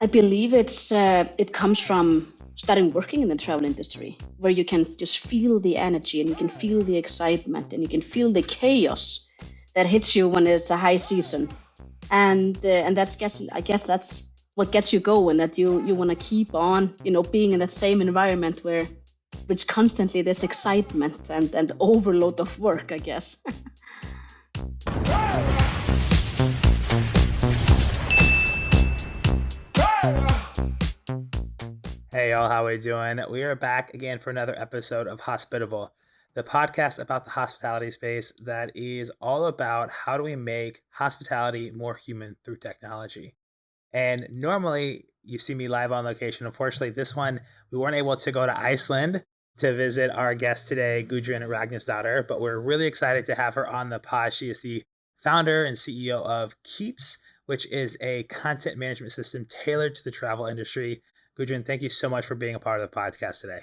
I believe it comes from starting working in the travel industry, where you can just feel the energy and you can feel the excitement and you can feel the chaos that hits you when it's a high season, and I guess that's what gets you going. That you want to keep on, being in that same environment where it's constantly this excitement and overload of work, I guess. Hey y'all, how we doing? We are back again for another episode of Hospitable, the podcast about the hospitality space that is all about how do we make hospitality more human through technology. And normally you see me live on location. Unfortunately, this one we weren't able to go to Iceland to visit our guest today, Gudrun Ragnarsdottir, but we're really excited to have her on the pod. She is the founder and CEO of Keeps, which is a content management system tailored to the travel industry. Gudrun, thank you so much for being a part of the podcast today.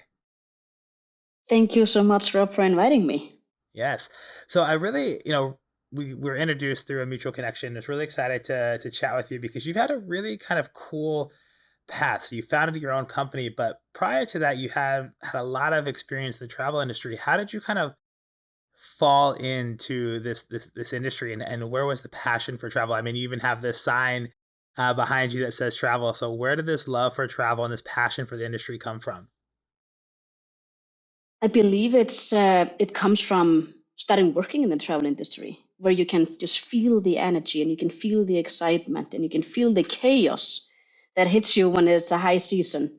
Thank you so much, Rob, for inviting me. Yes. So I really, we were introduced through a mutual connection. I was really excited to chat with you because you've had a really kind of cool path. So you founded your own company, but prior to that, you had a lot of experience in the travel industry. How did you kind of fall into this industry, and where was the passion for travel? I mean, you even have this sign behind you that says travel. So where did this love for travel and this passion for the industry come from? I believe it comes from starting working in the travel industry, where you can just feel the energy and you can feel the excitement and you can feel the chaos that hits you when it's a high season,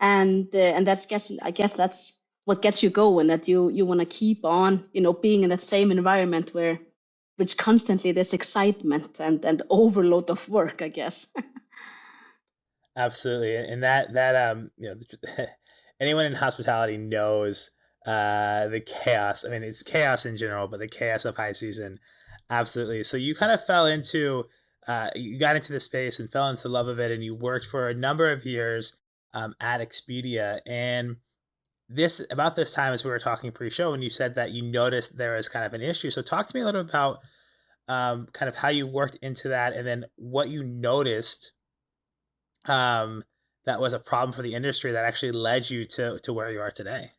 and I guess that's what gets you going. That you want to keep on, being in that same environment where it's constantly this excitement and overload of work, I guess. Absolutely, and anyone in hospitality knows the chaos. I mean, it's chaos in general, but the chaos of high season, absolutely. So you kind of you got into the space and fell into the love of it, and you worked for a number of years at Expedia. And about this time, as we were talking pre-show, and you said that you noticed there was kind of an issue. So talk to me a little bit about kind of how you worked into that, and then what you noticed um, that was a problem for the industry that actually led you to where you are today.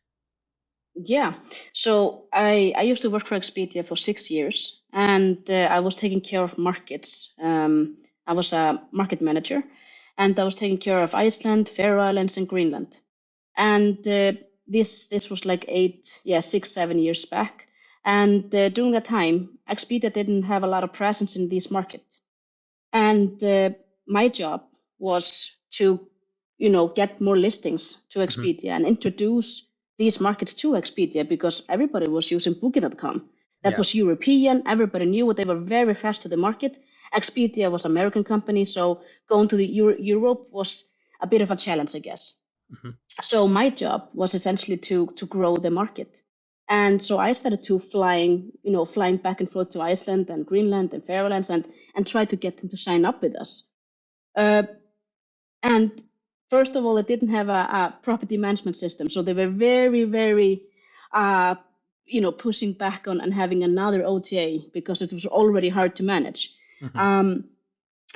Yeah. So I used to work for Expedia for 6 years, and I was taking care of markets. I was a market manager, and I was taking care of Iceland, Faroe Islands, and Greenland. And this was like 6, 7 years back. And during that time, Expedia didn't have a lot of presence in these markets. And my job was to, get more listings to Mhm. Expedia and introduce these markets to Expedia, because everybody was using Booking.com. That Yeah. was European. Everybody knew it. They were very fast to the market. Expedia was an American company, so going to the Europe was a bit of a challenge, I guess. Mhm. So my job was essentially to grow the market. And so I started to flying back and forth to Iceland and Greenland and Faroe Islands, and try to get them to sign up with us. Uh, and first of all, it didn't have a property management system, so they were very, very, uh, pushing back on and having another OTA because it was already hard to manage. Mhm. Um,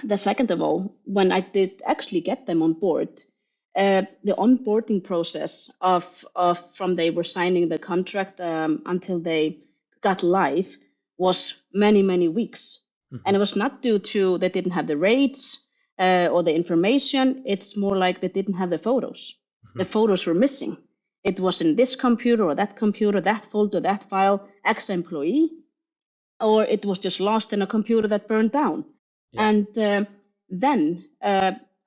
the second of all, when I did actually get them on board, the onboarding process of from they were signing the contract until they got live was many, many weeks. And Mhm. it was not due to they didn't have the rates or the information. It's more like they didn't have the photos. The Mhm. photos were missing. It was in this computer, that folder, that file, X employee, or it was just lost in a computer that burned down. Yeah. And then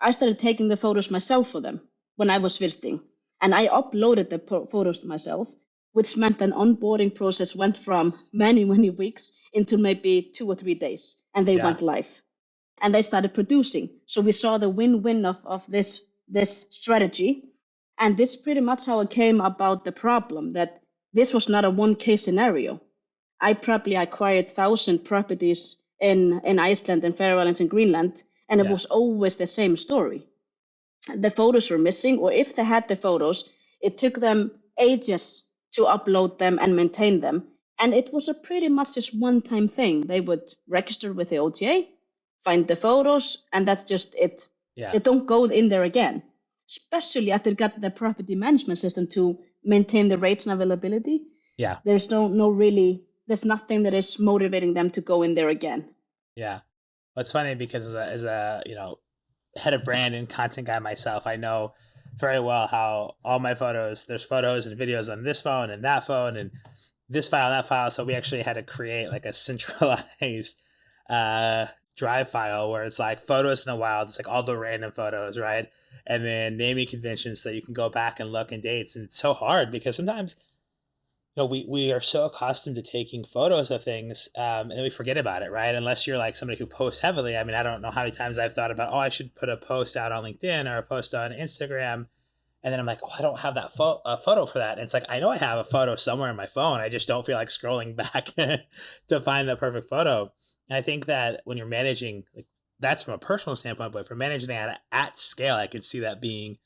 I started taking the photos myself for them when I was visiting. And I uploaded the photos to myself, which meant an onboarding process went from many, many weeks into maybe 2 or 3 days. And they Yeah. went live and they started producing. So we saw the win-win of this strategy. And this pretty much how it came about the problem, that this was not a one case scenario. I probably acquired 1,000 properties in Iceland and Faroe Islands and Greenland, and it Yeah. was always the same story. The photos were missing, or if they had the photos, it took them ages to upload them and maintain them. And it was a pretty much just one time thing. They would register with the OTA, find the photos, and that's just it. Yeah. They don't go in there again, especially after they got the property management system to maintain the rates and availability. Yeah. There's no really, there's nothing that is motivating them to go in there again. Yeah. Well, it's funny because as a head of brand and content guy myself, I know very well how all my photos, there's photos and videos on this phone and that phone and this file and that file. So we actually had to create like a centralized uh drive file where it's like photos in the wild, it's like all the random photos, right? And then naming conventions so you can go back and look in dates. And it's so hard because sometimes we are so accustomed to taking photos of things, and then we forget about it, right? Unless you're like somebody who posts heavily. I mean, I don't know how many times I've thought about, oh, I should put a post out on LinkedIn or a post on Instagram, and then I'm like, oh, I don't have that photo for that. And it's like I know I have a photo somewhere in my phone. I just don't feel like scrolling back to find the perfect photo. And I think that when you're managing, like that's from a personal standpoint, but for managing that at scale, I could see that being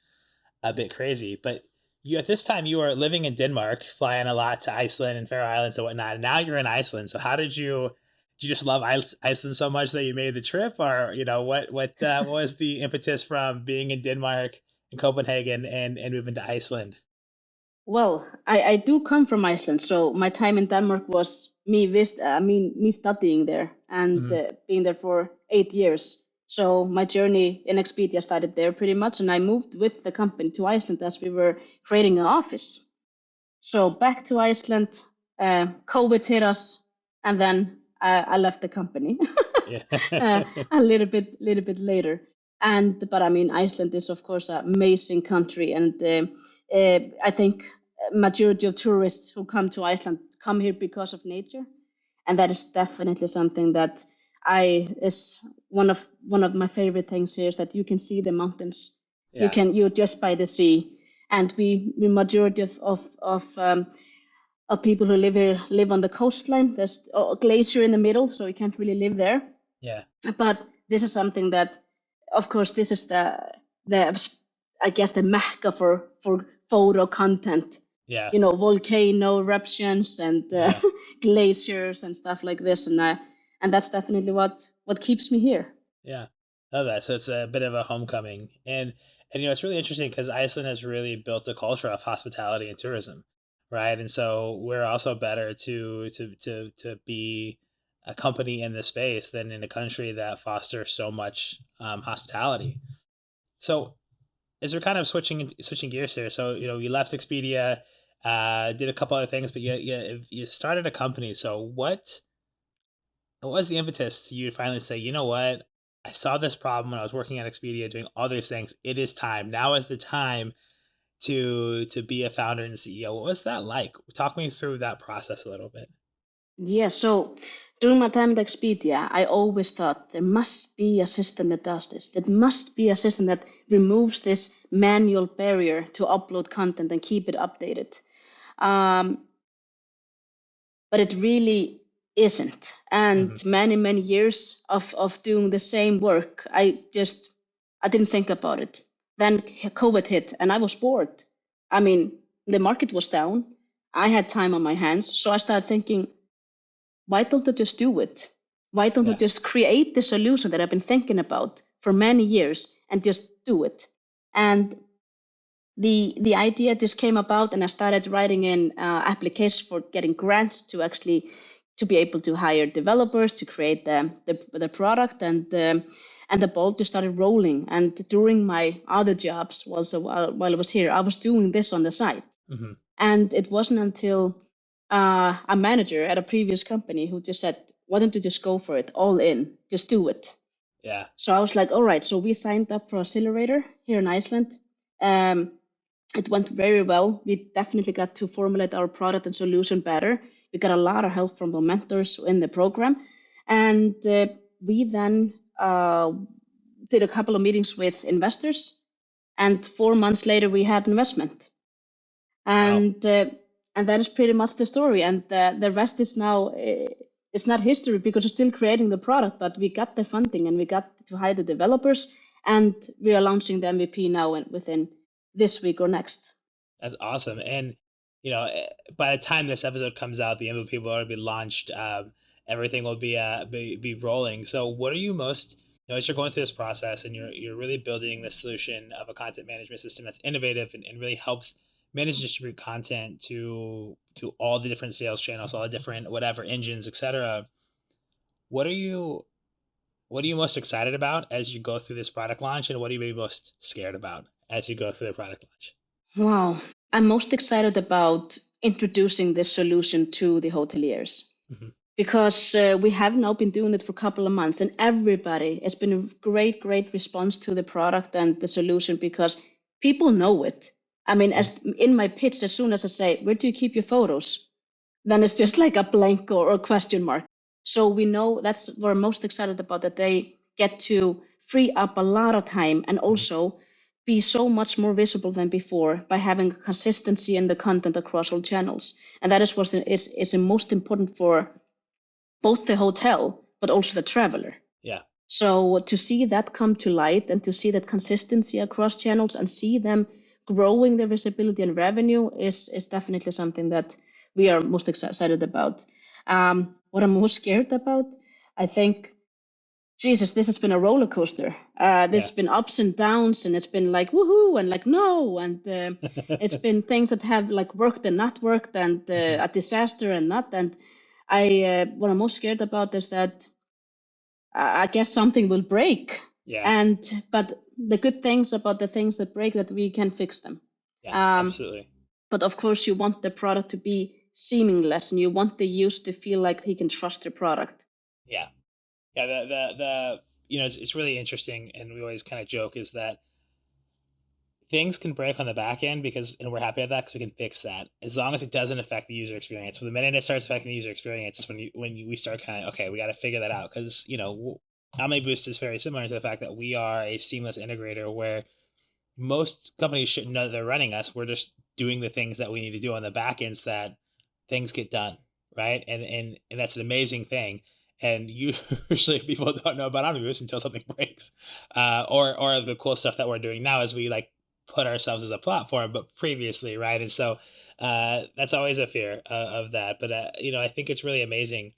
a bit crazy. But you at this time you were living in Denmark, flying a lot to Iceland and Faroe Islands and whatnot. And now you're in Iceland. So how did you just love Iceland so much that you made the trip, or what was the impetus from being in Denmark and Copenhagen and moving to Iceland? Well, I do come from Iceland, so my time in Denmark was me studying there and Hmm. being there for 8 years. So my journey in Expedia started there pretty much, and I moved with the company to Iceland as we were creating an office. So back to Iceland, COVID hit us, and then I left the company Yeah. a little bit later. And but I mean, Iceland is of course an amazing country, and I think majority of tourists who come to Iceland come here because of nature, and that is definitely something that I is one of my favorite things here is that you can see the mountains. Yeah. You just by the sea, and we majority of people who live here live on the coastline. There's a glacier in the middle, so you can't really live there. Yeah. But this is something that, of course, this is the I guess the mecca for photo content. Yeah. You know, volcano eruptions and Yeah. glaciers and stuff like this, and that's definitely what keeps me here. Yeah. Love that. So it's a bit of a homecoming. And it's really interesting because Iceland has really built a culture of hospitality and tourism, right? And so we're also better to be a company in this space than in a country that fosters so much hospitality. So as we're kind of switching gears here, so you left Expedia, did a couple other things, but you started a company. So what was the impetus to you to finally say, you know what? I saw this problem when I was working at Expedia doing all these things. It is time. Now is the time to be a founder and CEO. What was that like? Talk me through that process a little bit. Yeah, so during my time at Expedia, I always thought there must be a system that does this. There must be a system that removes this manual barrier to upload content and keep it updated. Um, but it really isn't. And Hmm. many years of doing the same work, I didn't think about it. Then COVID hit, and I was bored. I mean, the market was down. I had time on my hands, so I started thinking, why don't I just do it? Why don't I Yeah. just create the solution that I've been thinking about for many years and just do it? And the idea just came about, and I started writing in applications for getting grants to actually to be able to hire developers to create the product, and the ball just started rolling. And during my other jobs, also while I was here, I was doing this on the side, Hmm. and it wasn't until a manager at a previous company who just said, "Why don't you just go for it, all in, just do it?" Yeah. So I was like, "All right." So we signed up for Accelerator here in Iceland. Um, it went very well. We definitely got to formulate our product and solution better. We got a lot of help from the mentors in the program, and we then did a couple of meetings with investors. And 4 months later, we had investment, Wow. and uh, and that is pretty much the story. And the rest is now it's not history because we're still creating the product, but we got the funding and we got to hire the developers, and we are launching the MVP now and within this week or next. That's awesome. And by the time this episode comes out, the MVP will already be launched. Everything will be rolling. So, what are you most as you're going through this process and you're really building the solution of a content management system that's innovative and really helps manage and distribute content to all the different sales channels, all the different whatever engines, etc. What are you what are you most excited about as you go through this product launch, and what are you maybe most scared about as you go through the product launch? Wow. I'm most excited about introducing this solution to the hoteliers Hmm. because we have now been doing it for a couple of months, and everybody has been a great, great response to the product and the solution because people know it. I mean, Hmm. as in my pitch, as soon as I say, "Where do you keep your photos?" then it's just like a blank or a question mark. So we know that's what we're most excited about, that they get to free up a lot of time and Hmm. also be so much more visible than before by having consistency in the content across all channels. And that is what is the most important for both the hotel but also the traveler. Yeah. So to see that come to light and to see that consistency across channels and see them growing their visibility and revenue is definitely something that we are most excited about. What I'm most scared about, I think, Jesus, this has been a roller coaster. There's Yeah. been ups and downs, and it's been like woohoo and like no, and it's been things that have like worked and not worked, and Hmm. a disaster and not. And what I'm most scared about is that I guess something will break. Yeah. And but the good things about the things that break that we can fix them. Yeah. Um, Absolutely. but of course, you want the product to be seamless, and you want the user to feel like he can trust the product. Yeah. Yeah. The it's really interesting, and we always kind of joke is that things can break on the back end because, and we're happy with that because we can fix that as long as it doesn't affect the user experience. But the minute it starts affecting the user experience is we start kind of, okay, we got to figure that out because Omni Boost is very similar to the fact that we are a seamless integrator where most companies shouldn't know that they're running us. We're just doing the things that we need to do on the back end so that things get done, right? And that's an amazing thing. And usually people don't know about Omnibus until something breaks, or the cool stuff that we're doing now is we like put ourselves as a platform, but previously, right? And so that's always a fear of that. But I think it's really amazing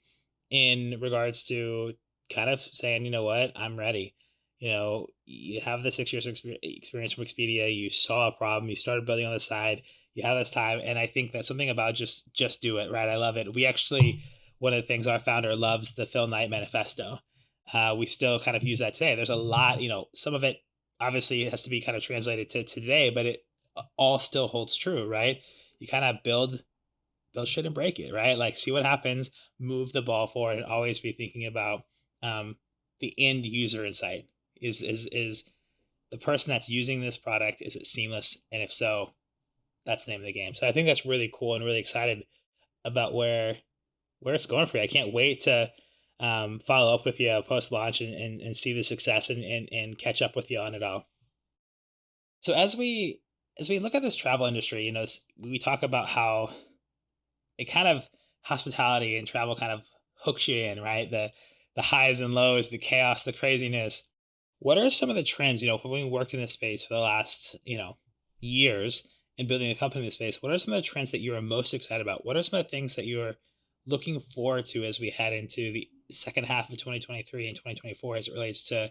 in regards to kind of saying, you know what, I'm ready. You have the 6 years of experience from Expedia. You saw a problem. You started building on the side. You have this time, and I think that's something about just do it, right? I love it. We actually, one of the things our founder loves, the Phil Knight Manifesto. We still kind of use that today. There's a lot, some of it obviously has to be kind of translated to today, but it all still holds true, right? You kind of build shit and break it, right? Like see what happens, move the ball forward, and always be thinking about um, the end user insight. Is the person that's using this product, is it seamless? And if so, that's the name of the game. So I think that's really cool and really excited about where it's going for you. I can't wait to follow up with you post launch and see the success and catch up with you on it all. So as we look at this travel industry, we talk about how it kind of hospitality and travel kind of hooks you in, right? The highs and lows, the chaos, the craziness. What are some of the trends, having worked in this space for the last, years and building a company in this space, what are some of the trends that you are most excited about? What are some of the things that you're looking forward to as we head into the second half of 2023 and 2024 as it relates to,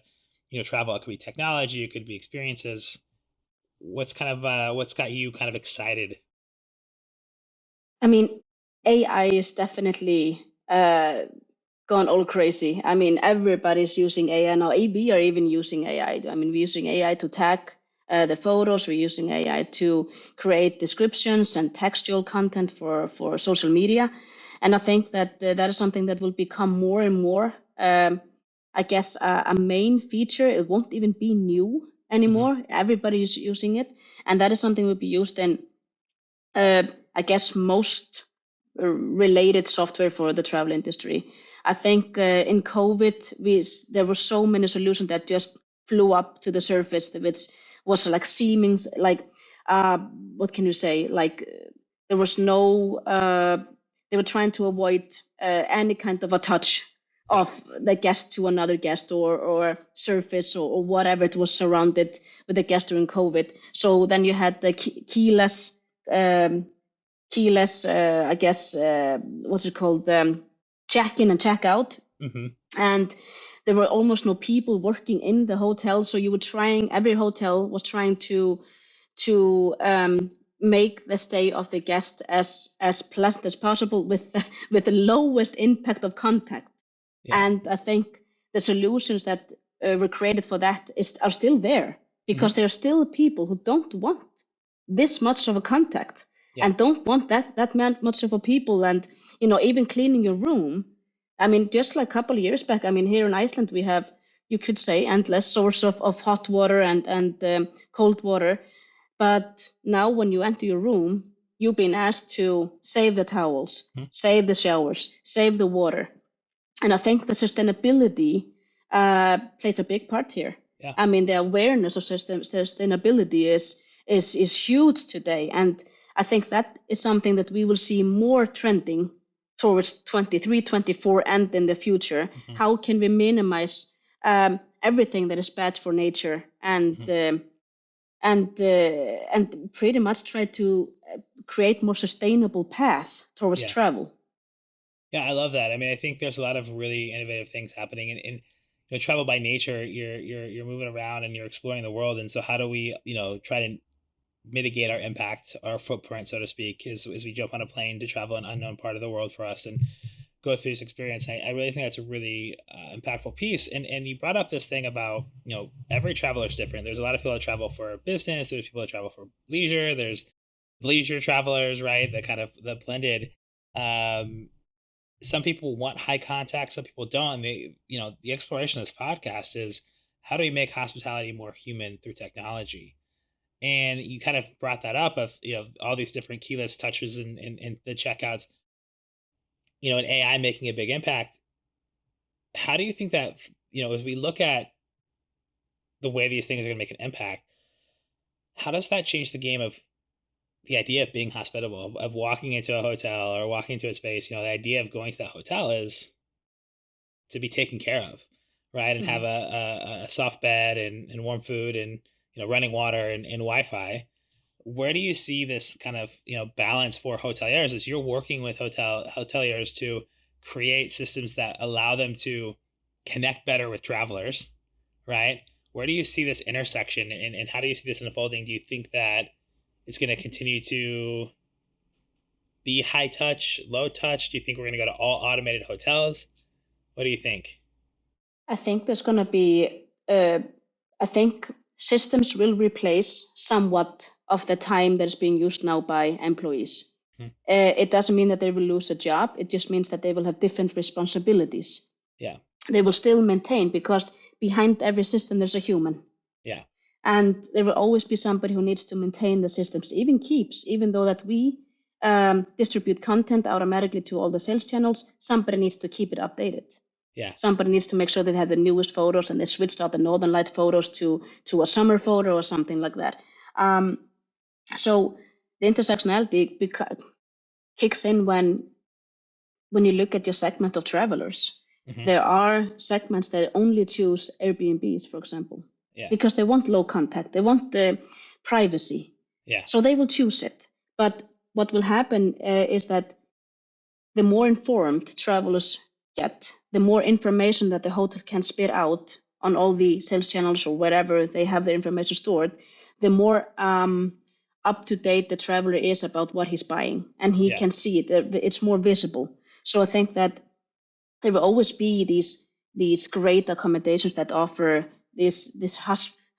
travel? It could be technology, it could be experiences. What's got you kind of excited? I mean, AI is definitely gone all crazy. I mean, everybody's using AI now. We are even using AI. I mean, we're using AI to tag the photos. We're using AI to create descriptions and textual content for social media. And I think that that is something that will become more and more, I guess, a main feature. It won't even be new Hmm. anymore. Everybody is using it. And that is something will be used in uh, I guess most related software for the travel industry. I think in COVID, there were so many solutions that just flew up to the surface, which was like seeming like uh, what can you say? Like there was no. They were trying to avoid any kind of a touch Yeah. of the guest to another guest or surface or whatever it was surrounded with the guest during COVID. So then you had the keyless um, I guess, what's it called, check in and check out. Hmm. And there were almost no people working in the hotel, so every hotel was trying to make the stay of the guest as pleasant as possible with with the lowest impact of contact. Yeah. And I think the solutions that were created for that are still there, because Hmm. there are still people who don't want this much of a contact Yeah. and don't want much of a people. And even cleaning your room, I mean, just like a couple of years back, I mean, here in Iceland we have, you could say, endless source of hot water and cold water. But now when you enter your room, you've been asked to save the towels, Hmm. save the showers, save the water. And I think the sustainability plays a big part here. Yeah. I mean, the awareness of sustainability is huge today, and I think that is something that we will see more trending towards 23, 24, and in the future. Hmm. How can we minimize everything that is bad for nature, Hmm. and pretty much try to create more sustainable path towards Yeah. travel? Yeah, I love that. I mean, I think there's a lot of really innovative things happening, and travel by nature. You're moving around and you're exploring the world, and so how do we try to mitigate our impact, our footprint, so to speak, as we jump on a plane to travel an unknown part of the world for us and go through this experience. I really think that's a really impactful piece. And you brought up this thing about every traveler is different. There's a lot of people that travel for business. There's people that travel for leisure. There's leisure travelers, right? The kind of the blended. Um, some people want high contact, some people don't. And the exploration of this podcast is how do we make hospitality more human through technology? And you kind of brought that up of all these different keyless touches and the checkouts, and AI making a big impact. How do you think that as we look at the way these things are going to make an impact, how does that change the game of the idea of being hospitable, of walking into a hotel or walking into a space? The idea of going to that hotel is to be taken care of, right? And have Mhm. a soft bed and warm food and running water and Wi-Fi. Where do you see this kind of balance for hoteliers as you're working with hoteliers to create systems that allow them to connect better with travelers, right? Where do you see this intersection, and how do you see this unfolding? Do you think that it's going to continue to be high touch, low touch? Do you think we're going to go to all automated hotels? What do you think? I think there's going to be, I think systems will replace somewhat of the time that is being used now by employees. Hmm. It doesn't mean that they will lose a job. It just means that they will have different responsibilities. Yeah. They will still maintain, because behind every system there's a human. Yeah. And there will always be somebody who needs to maintain the systems, even though that we distribute content automatically to all the sales channels, somebody needs to keep it updated. Yeah. Somebody needs to make sure they have the newest photos, and they switched out the northern light photos to a summer photo or something like that. Um, so the intersectionality kicks in when you look at your segment of travelers. Hmm. There are segments that only choose Airbnbs, for example, Yeah. because they want low contact, they want the privacy, Yeah. so they will choose it. But what will happen is that the more informed travelers get, the more information that the hotel can spit out on all the sales channels or wherever they have their information stored, the more up to date the traveler is about what he's buying, and he Yeah. can see it. It's more visible. So I think that there will always be these great accommodations that offer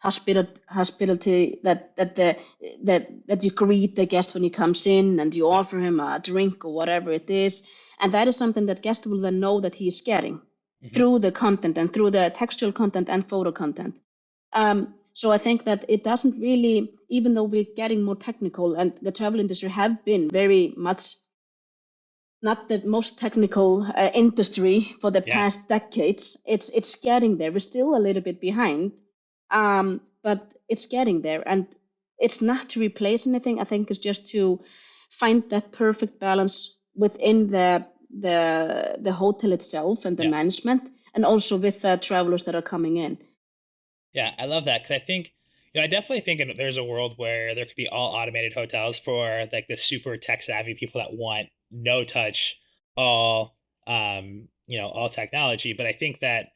hospitality, that you greet the guest when he comes in, and you Yeah. offer him a drink or whatever it is. And that is something that guest will then know that he is getting Hmm. through the content, and through the textual content and photo content. So I think that it doesn't really, even though we're getting more technical, and the travel industry have been very much not the most technical industry for the Yeah. past decades. It's getting there. We're still a little bit behind, but it's getting there, and it's not to replace anything. I think it's just to find that perfect balance within the hotel itself and the Yeah. management, and also with the travelers that are coming in. Yeah, I love that because I think, I definitely think there's a world where there could be all automated hotels for like the super tech savvy people that want no touch, all all technology. But I think that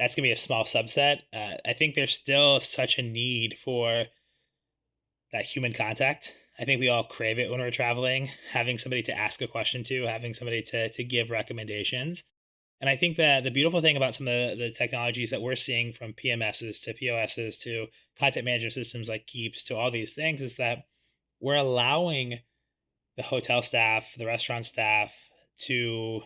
that's gonna be a small subset. I think there's still such a need for that human contact. I think we all crave it when we're traveling, having somebody to ask a question to, having somebody to give recommendations. And I think that the beautiful thing about some of the technologies that we're seeing, from PMSs to POSs to content management systems like Keeps to all these things, is that we're allowing the hotel staff, the restaurant staff to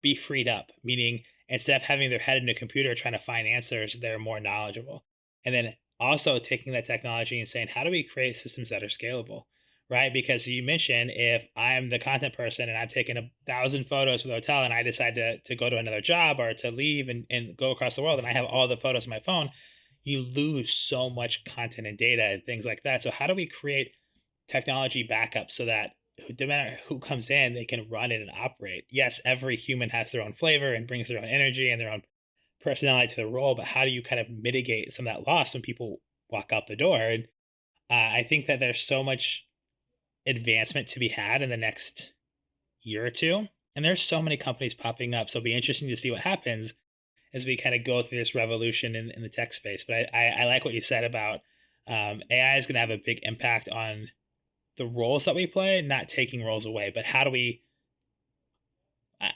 be freed up, meaning instead of having their head in a computer trying to find answers, they're more knowledgeable. And then also taking that technology and saying, how do we create systems that are scalable? Right? Because you mentioned, if I'm the content person and I'm taking 1,000 photos for the hotel and I decide to go to another job or to leave and go across the world and I have all the photos on my phone, you lose so much content and data and things like that. So how do we create technology backup so that no matter who comes in, they can run it and operate? Yes, every human has their own flavor and brings their own energy and their own personality to the role, but how do you kind of mitigate some of that loss when people walk out the door? And I think that there's so much advancement to be had in the next year or two. And there's so many companies popping up. So it'll be interesting to see what happens as we kind of go through this revolution in the tech space. But I like what you said about AI is going to have a big impact on the roles that we play, not taking roles away, but how do we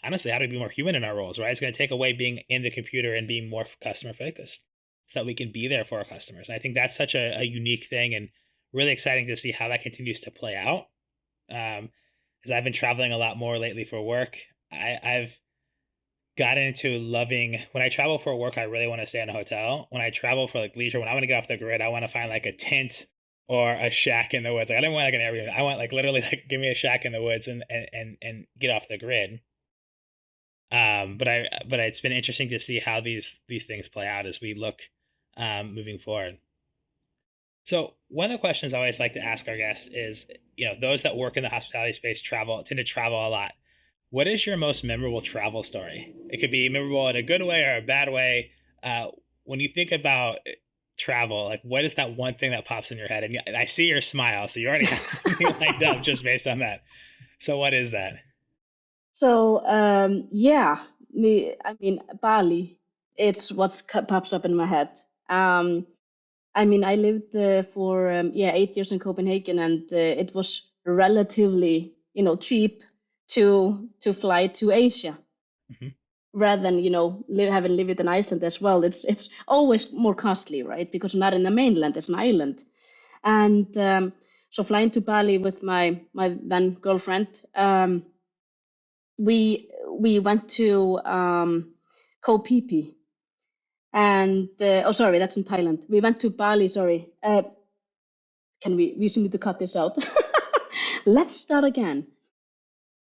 honestly, how do we be more human in our roles, right? It's going to take away being in the computer and being more customer focused so that we can be there for our customers. And I think that's such a unique thing and really exciting to see how that continues to play out. As I've been traveling a lot more lately for work, I've gotten into loving when I travel for work. I really want to stay in a hotel. When I travel for like leisure, when I want to get off the grid, I want to find like a tent or a shack in the woods. Like, I don't want like an Airbnb. I want like literally like give me a shack in the woods and get off the grid. But it's been interesting to see how these things play out as we look moving forward. So one of the questions I always like to ask our guests is, those that work in the hospitality space tend to travel a lot. What is your most memorable travel story? It could be memorable in a good way or a bad way. When you think about travel, like, what is that one thing that pops in your head? And I see your smile, so you already have something lined up just based on that. So what is that? So yeah, I mean Bali. It's what pops up in my head. Um, I mean, I lived for 8 years in Copenhagen, and it was relatively, cheap to fly to Asia Hmm. rather than having lived in Iceland as well. It's always more costly, right? Because we're not in the mainland; it's an island, and so flying to Bali with my then girlfriend. We went to Koh Phi Phi, and oh, sorry, that's in Thailand. We went to Bali. Sorry, can we need to cut this out. Let's start again.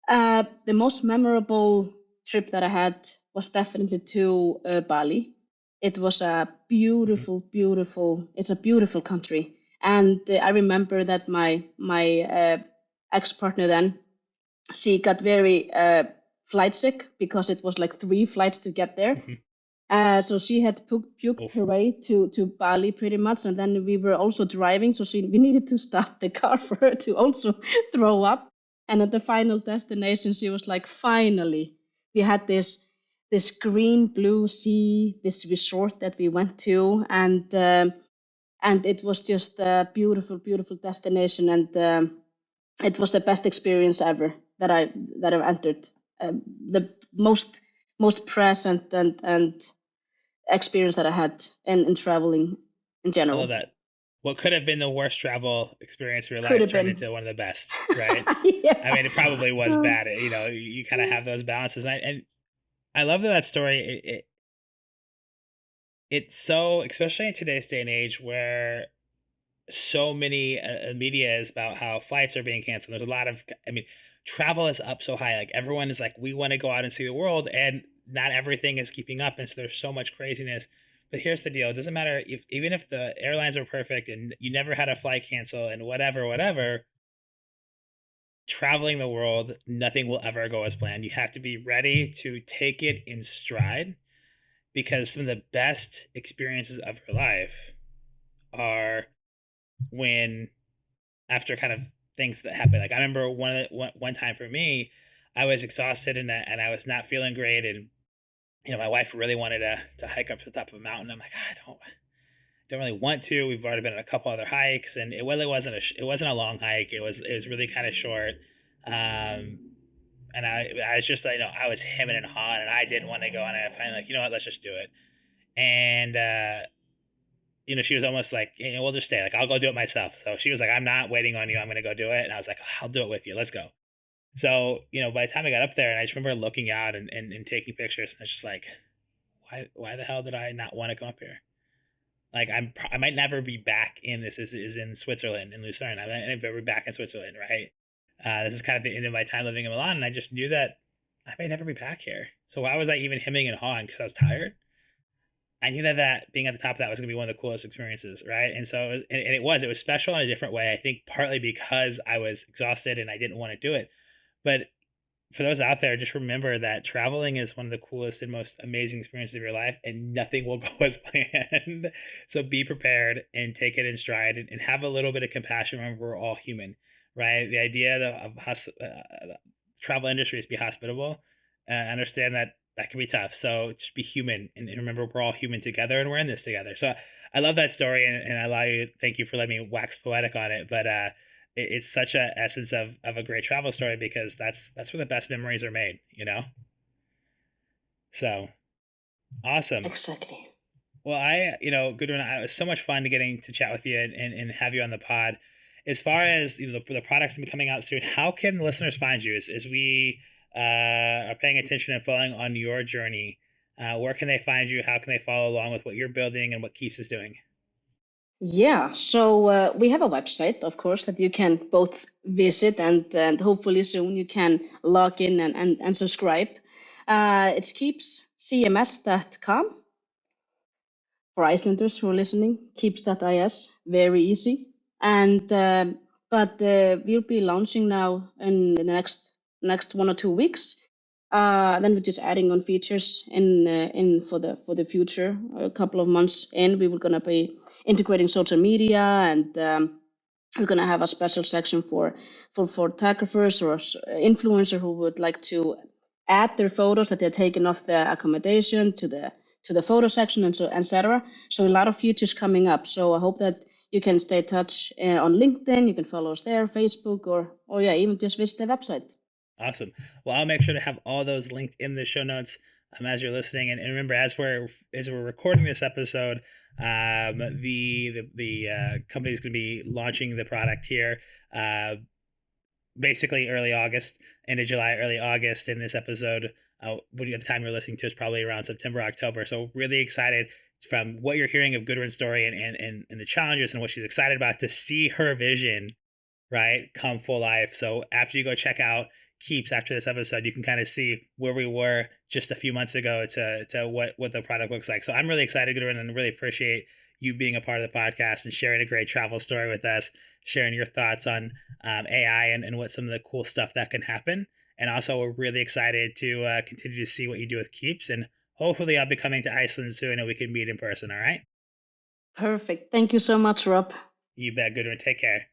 The most memorable trip that I had was definitely to Bali. It was a Hmm. beautiful, beautiful. It's a beautiful country, and I remember that my ex partner then, she got very flight sick because it was like 3 flights to get there. Hmm. So she had puked Oof. her way to Bali pretty much, and then we were also driving, so we needed to stop the car for her to also throw up. And at the final destination, she was like, "Finally, we had this green blue sea, this resort that we went to, and it was just a beautiful, beautiful destination, and it was the best experience ever that I've entered. The most present and experience that I had in traveling in I love general. that. What could have been the worst travel experience of your Could life have turned been. into one of the best, right? I Yeah. mean, it probably was Uh, bad. You kind of have those balances, and I love that story. It's so, especially in today's day and age where so many media is about how flights are being canceled. There's a lot of, I mean, travel is up so high. Like, everyone is like, we want to go out and see the world, and not everything is keeping up, and so there's so much craziness. But here's the deal: it doesn't matter if, even if the airlines are perfect and you never had a flight cancel and whatever, whatever. Traveling the world, nothing will ever go as planned. You have to be ready to take it in stride, because some of the best experiences of your life are when, after kind of things that happen. Like, I remember one time for me, I was exhausted and I was not feeling great, and My wife really wanted to hike up to the top of a mountain. I'm like, I don't really want to. We've already been on a couple other hikes, and it really wasn't it wasn't a long hike. It was really kind of short. Um, and I was just, I was hemming and hawing, and I didn't want to go. And I finally, like, you know what, let's just do it. And she was almost like, we'll just stay. Like, I'll go do it myself. So she was like, I'm not waiting on you. I'm going to go do it. And I was like, I'll do it with you. Let's go. So, by the time I got up there, and I just remember looking out and taking pictures, and it's just like, why the hell did I not want to come up here? Like, I might never be back in this. This is in Switzerland, in Lucerne. I might never be back in Switzerland, right? This is kind of the end of my time living in Milan, and I just knew that I may never be back here. So why was I even hemming and hawing? Because I was tired. I knew that being at the top of that was going to be one of the coolest experiences, right? And so it was special in a different way. I think partly because I was exhausted and I didn't want to do it. But for those out there, just remember that traveling is one of the coolest and most amazing experiences of your life, and nothing will go as planned. So be prepared and take it in stride, and have a little bit of compassion. Remember, we're all human, right? The idea of travel industry is be hospitable. Understand that that can be tough. So just be human, and remember, we're all human together, and we're in this together. So I love that story, and I allow you. Thank you for letting me wax poetic on it, but it's such a essence of a great travel story, because that's where the best memories are made. So awesome. Exactly. Well, Gudrun, it was so much fun to getting to chat with you, and have you on the pod. As far as the products to be coming out soon, how can the listeners find you as we are paying attention and following on your journey? Where can they find you? How can they follow along with what you're building and what Keeps is doing? Yeah, so we have a website, of course, that you can both visit, and hopefully soon you can log in and subscribe. It's keepscms.com for Icelanders who are listening. Keeps.is, very easy. And but we'll be launching now in the next 1 or 2 weeks. Then we're just adding on features in for the future. A couple of months in, we were gonna be integrating social media, and we're gonna have a special section for photographers or influencer who would like to add their photos that they're taking off the accommodation to the photo section, and so etc. So a lot of features coming up. So I hope that you can stay in touch on LinkedIn. You can follow us there, Facebook, or yeah, even just visit the website. Awesome. Well, I'll make sure to have all those linked in the show notes, as you're listening. And remember, as we're recording this episode, the company is going to be launching the product here, uh, basically early August, end of July, early August. In this episode, when at the time you're listening to is probably around September, October. So really excited from what you're hearing of Gudrun's story, and the challenges and what she's excited about, to see her vision, right, come full life. So after you go check out Keeps after this episode, you can kind of see where we were just a few months ago to what the product looks like. So I'm really excited, Gudrun, and really appreciate you being a part of the podcast and sharing a great travel story with us, sharing your thoughts on AI, and what some of the cool stuff that can happen. And also, we're really excited to continue to see what you do with Keeps, and hopefully I'll be coming to Iceland soon and we can meet in person. All right. Perfect. Thank you so much, Rob. You bet, Gudrun. Take care.